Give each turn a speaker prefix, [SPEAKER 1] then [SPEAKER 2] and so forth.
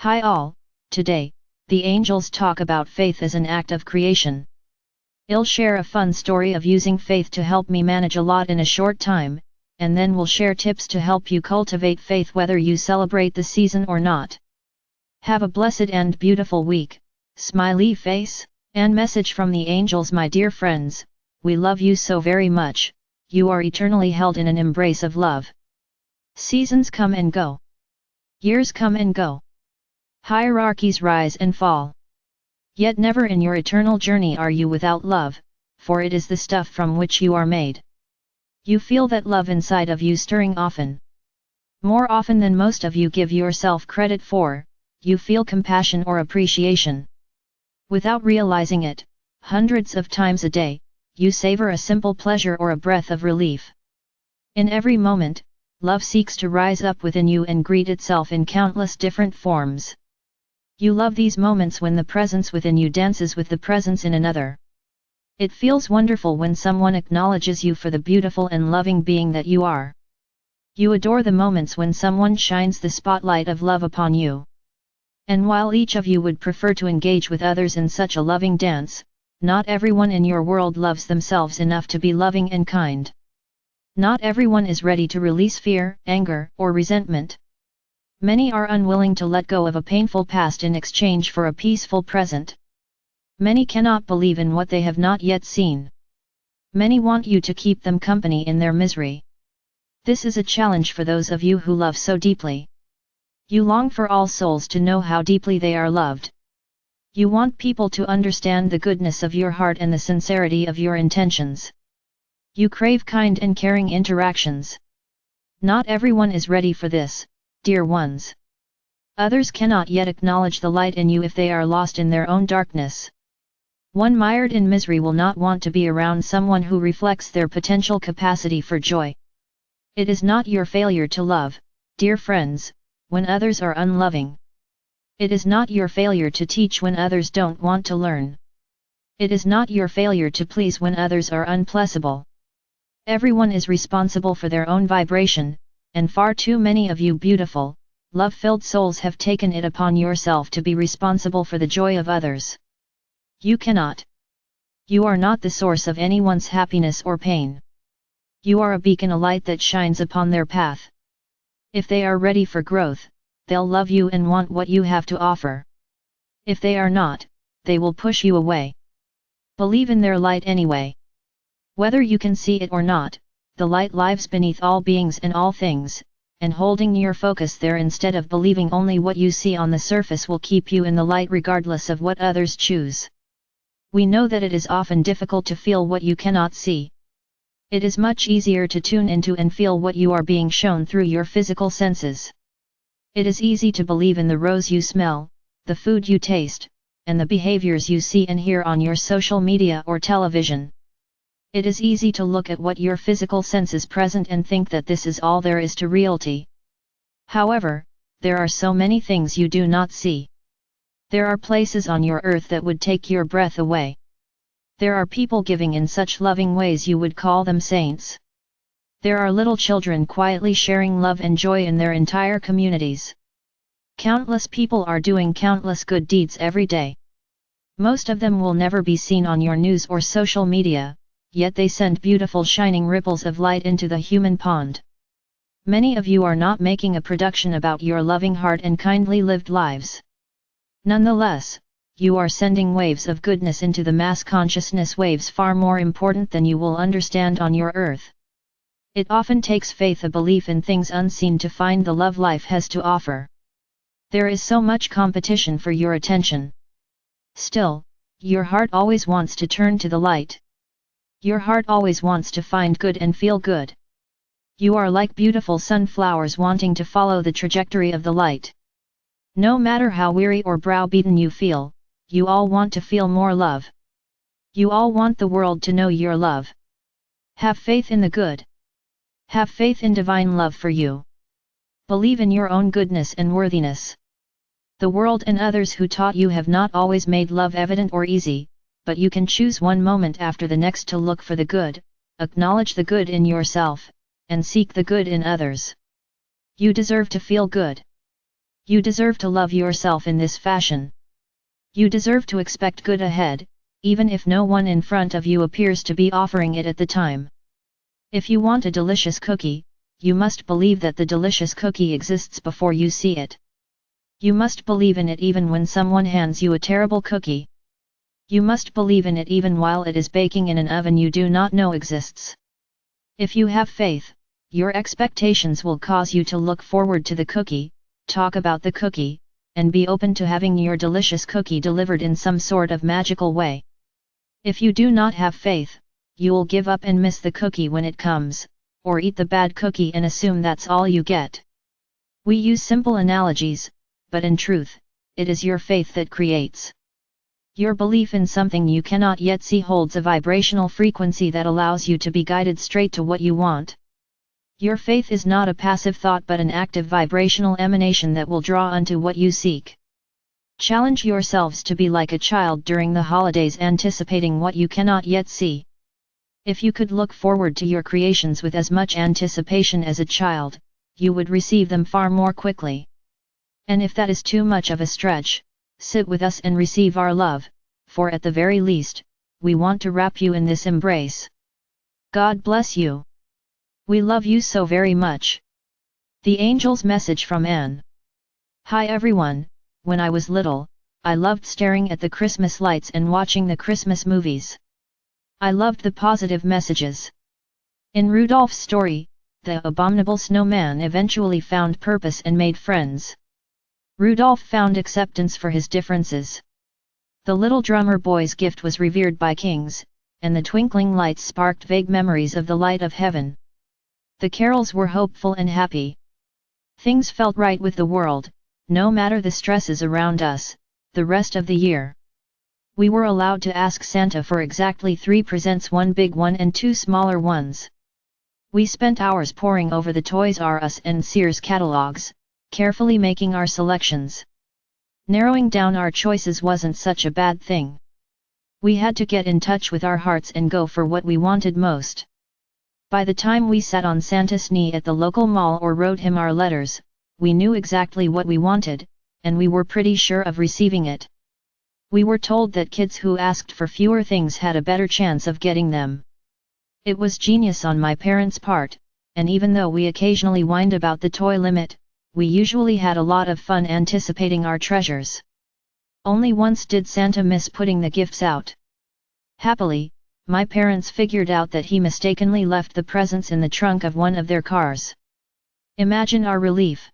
[SPEAKER 1] Hi all, today, the angels talk about faith as an act of creation. I'll share a fun story of using faith to help me manage a lot in a short time, and then we'll share tips to help you cultivate faith whether you celebrate the season or not. Have a blessed and beautiful week, smiley face, and message from the angels. My dear friends, we love you so very much, you are eternally held in an embrace of love. Seasons come and go. Years come and go. Hierarchies rise and fall. Yet never in your eternal journey are you without love, for it is the stuff from which you are made. You feel that love inside of you stirring often. More often than most of you give yourself credit for, you feel compassion or appreciation. Without realizing it, hundreds of times a day, you savor a simple pleasure or a breath of relief. In every moment, love seeks to rise up within you and greet itself in countless different forms. You love these moments when the presence within you dances with the presence in another. It feels wonderful when someone acknowledges you for the beautiful and loving being that you are. You adore the moments when someone shines the spotlight of love upon you. And while each of you would prefer to engage with others in such a loving dance, not everyone in your world loves themselves enough to be loving and kind. Not everyone is ready to release fear, anger, or resentment. Many are unwilling to let go of a painful past in exchange for a peaceful present. Many cannot believe in what they have not yet seen. Many want you to keep them company in their misery. This is a challenge for those of you who love so deeply. You long for all souls to know how deeply they are loved. You want people to understand the goodness of your heart and the sincerity of your intentions. You crave kind and caring interactions. Not everyone is ready for this, dear ones. Others cannot yet acknowledge the light in you if they are lost in their own darkness. One mired in misery will not want to be around someone who reflects their potential capacity for joy. It is not your failure to love, dear friends, when others are unloving. It is not your failure to teach when others don't want to learn. It is not your failure to please when others are unpleasable. Everyone is responsible for their own vibration, and far too many of you beautiful, love-filled souls have taken it upon yourself to be responsible for the joy of others. You cannot. You are not the source of anyone's happiness or pain. You are a beacon, a light that shines upon their path. If they are ready for growth, they'll love you and want what you have to offer. If they are not, they will push you away. Believe in their light anyway. Whether you can see it or not, the light lives beneath all beings and all things, and holding your focus there instead of believing only what you see on the surface will keep you in the light regardless of what others choose. We know that it is often difficult to feel what you cannot see. It is much easier to tune into and feel what you are being shown through your physical senses. It is easy to believe in the rose you smell, the food you taste, and the behaviors you see and hear on your social media or television. It is easy to look at what your physical senses present and think that this is all there is to reality. However, there are so many things you do not see. There are places on your earth that would take your breath away. There are people giving in such loving ways you would call them saints. There are little children quietly sharing love and joy in their entire communities. Countless people are doing countless good deeds every day. Most of them will never be seen on your news or social media, yet they send beautiful shining ripples of light into the human pond. Many of you are not making a production about your loving heart and kindly lived lives. Nonetheless, you are sending waves of goodness into the mass consciousness, waves far more important than you will understand on your earth. It often takes faith, a belief in things unseen, to find the love life has to offer. There is so much competition for your attention. Still, your heart always wants to turn to the light. Your heart always wants to find good and feel good. You are like beautiful sunflowers wanting to follow the trajectory of the light. No matter how weary or browbeaten you feel, you all want to feel more love. You all want the world to know your love. Have faith in the good. Have faith in divine love for you. Believe in your own goodness and worthiness. The world and others who taught you have not always made love evident or easy, but you can choose one moment after the next to look for the good, acknowledge the good in yourself, and seek the good in others. You deserve to feel good. You deserve to love yourself in this fashion. You deserve to expect good ahead, even if no one in front of you appears to be offering it at the time. If you want a delicious cookie, you must believe that the delicious cookie exists before you see it. You must believe in it even when someone hands you a terrible cookie. You must believe in it even while it is baking in an oven you do not know exists. If you have faith, your expectations will cause you to look forward to the cookie, talk about the cookie, and be open to having your delicious cookie delivered in some sort of magical way. If you do not have faith, you'll give up and miss the cookie when it comes, or eat the bad cookie and assume that's all you get. We use simple analogies, but in truth, it is your faith that creates. Your belief in something you cannot yet see holds a vibrational frequency that allows you to be guided straight to what you want. Your faith is not a passive thought but an active vibrational emanation that will draw unto what you seek. Challenge yourselves to be like a child during the holidays, anticipating what you cannot yet see. If you could look forward to your creations with as much anticipation as a child, you would receive them far more quickly. And if that is too much of a stretch, sit with us and receive our love, for at the very least, we want to wrap you in this embrace. God bless you. We love you so very much. The Angel's Message from Anne. Hi everyone, when I was little, I loved staring at the Christmas lights and watching the Christmas movies. I loved the positive messages. In Rudolph's story, the abominable snowman eventually found purpose and made friends. Rudolph found acceptance for his differences. The little drummer boy's gift was revered by kings, and the twinkling lights sparked vague memories of the light of heaven. The carols were hopeful and happy. Things felt right with the world, no matter the stresses around us, the rest of the year. We were allowed to ask Santa for exactly 3 presents, 1 big one and 2 smaller ones. We spent hours poring over the Toys R Us and Sears catalogs, carefully making our selections. Narrowing down our choices wasn't such a bad thing. We had to get in touch with our hearts and go for what we wanted most. By the time we sat on Santa's knee at the local mall or wrote him our letters, we knew exactly what we wanted, and we were pretty sure of receiving it. We were told that kids who asked for fewer things had a better chance of getting them. It was genius on my parents' part, and even though we occasionally whined about the toy limit, we usually had a lot of fun anticipating our treasures. Only once did Santa miss putting the gifts out. Happily, my parents figured out that he mistakenly left the presents in the trunk of one of their cars. Imagine our relief.